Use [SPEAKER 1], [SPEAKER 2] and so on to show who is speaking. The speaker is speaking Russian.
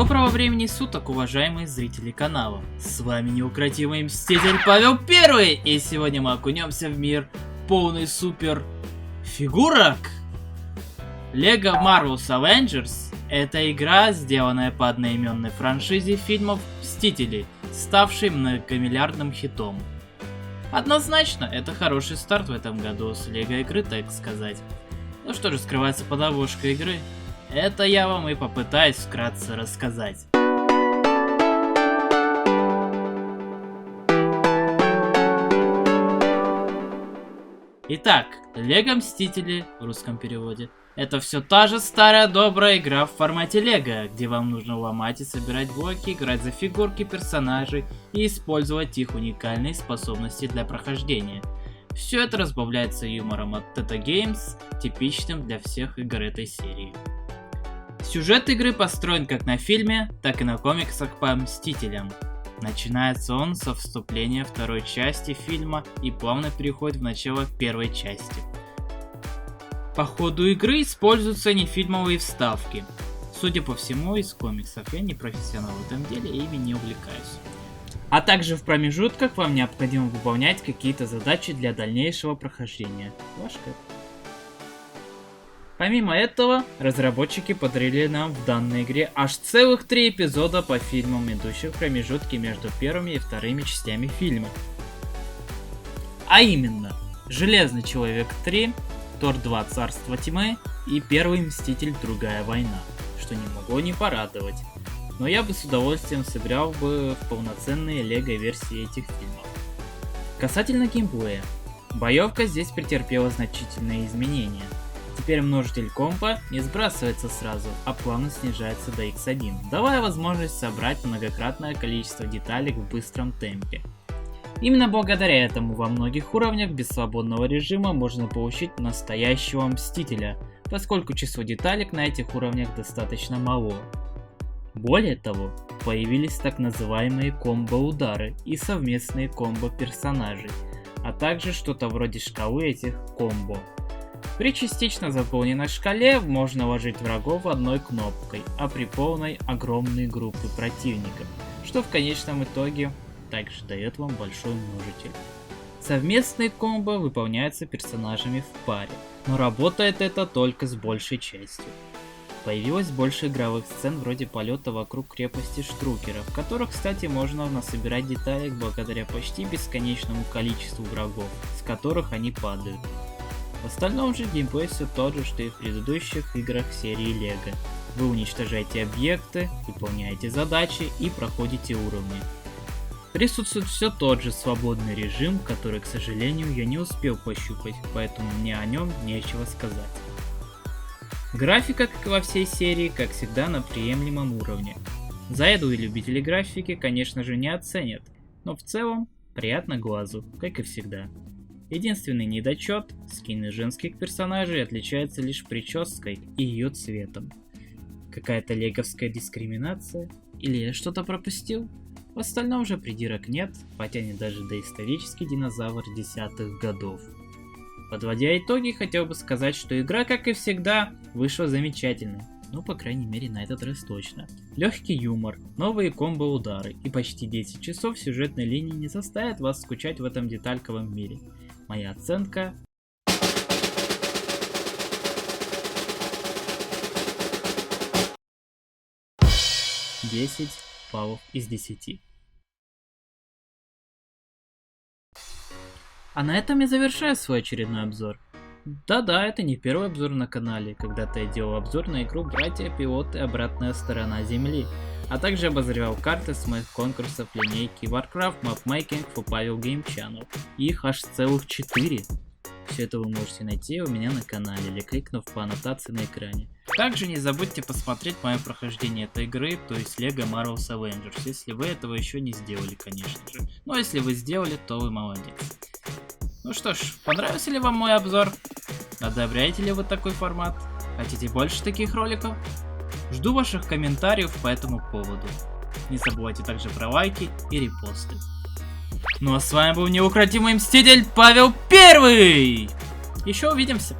[SPEAKER 1] Доброго времени суток, уважаемые зрители канала. С вами неукротимый мститель Павел Первый, и сегодня мы окунемся в мир полный супер фигурок. Lego Marvel's Avengers — это игра, сделанная по одноименной франшизе фильмов Мстители, ставшей многомиллиардным хитом. Однозначно, это хороший старт в этом году с Лего игры, так сказать. Ну что же скрывается под обложкой игры? Это я вам и попытаюсь вкратце рассказать. Итак, Лего Мстители в русском переводе — это все та же старая добрая игра в формате Лего, где вам нужно ломать и собирать блоки, играть за фигурки персонажей и использовать их уникальные способности для прохождения. Все это разбавляется юмором от Teta Games, типичным для всех игр этой серии. Сюжет игры построен как на фильме, так и на комиксах по Мстителям. Начинается он со вступления второй части фильма и плавно переходит в начало первой части. По ходу игры используются нефильмовые вставки. Судя по всему, из комиксов. Я не профессионал в этом деле и ими не увлекаюсь. А также в промежутках вам необходимо выполнять какие-то задачи для дальнейшего прохождения. Ваш код. Помимо этого, разработчики подарили нам в данной игре аж целых 3 эпизода по фильмам, идущих в промежутке между первыми и вторыми частями фильма. А именно, Железный Человек 3, Тор 2 Царство Тьмы и Первый Мститель Другая Война, что не могло не порадовать. Но я бы с удовольствием сыграл бы в полноценные лего версии этих фильмов. Касательно геймплея, боевка здесь претерпела значительные изменения. Теперь множитель компа не сбрасывается сразу, а плавно снижается до x1, давая возможность собрать многократное количество деталек в быстром темпе. Именно благодаря этому во многих уровнях без свободного режима можно получить настоящего Мстителя, поскольку число деталек на этих уровнях достаточно мало. Более того, появились так называемые комбо-удары и совместные комбо персонажей, а также что-то вроде шкалы этих комбо. При частично заполненной шкале можно ложить врагов одной кнопкой, а при полной — огромные группы противников, что в конечном итоге также дает вам большой множитель. Совместные комбо выполняются персонажами в паре, но работает это только с большей частью. Появилось больше игровых сцен вроде полета вокруг крепости Штрукера, в которых, кстати, можно насобирать деталек благодаря почти бесконечному количеству врагов, с которых они падают. В остальном же геймплей все тот же, что и в предыдущих играх серии Лего. Вы уничтожаете объекты, выполняете задачи и проходите уровни. Присутствует все тот же свободный режим, который, к сожалению, я не успел пощупать, поэтому мне о нем нечего сказать. Графика, как и во всей серии, как всегда, на приемлемом уровне. Заеду и любители графики, конечно же, не оценят, но в целом приятно глазу, как и всегда. Единственный недочет — скины женских персонажей отличаются лишь прической и ее цветом. Какая-то леговская дискриминация? Или я что-то пропустил? В остальном же придирок нет, потянет даже доисторический динозавр 10-х годов. Подводя итоги, хотел бы сказать, что игра, как и всегда, вышла замечательной. Ну, по крайней мере, на этот раз точно. Легкий юмор, новые комбо-удары и почти 10 часов сюжетной линии не заставят вас скучать в этом детальковом мире. Моя оценка — 10 баллов из 10. А на этом я завершаю свой очередной обзор. Да-да, это не первый обзор на канале. Когда-то я делал обзор на игру «Братья-пилоты. Обратная сторона Земли», а также обозревал карты с моих конкурсов линейки Warcraft Mapmaking for Pavel Game Channel. Их аж целых 4. Все это вы можете найти у меня на канале или кликнув по аннотации на экране. Также не забудьте посмотреть мое прохождение этой игры, то есть Lego Marvel's Avengers, если вы этого еще не сделали, конечно же. Но если вы сделали, то вы молодец. Ну что ж, понравился ли вам мой обзор? Одобряете ли вы такой формат? Хотите больше таких роликов? Жду ваших комментариев по этому поводу. Не забывайте также про лайки и репосты. Ну а с вами был неукротимый мститель Павел Первый! Еще увидимся!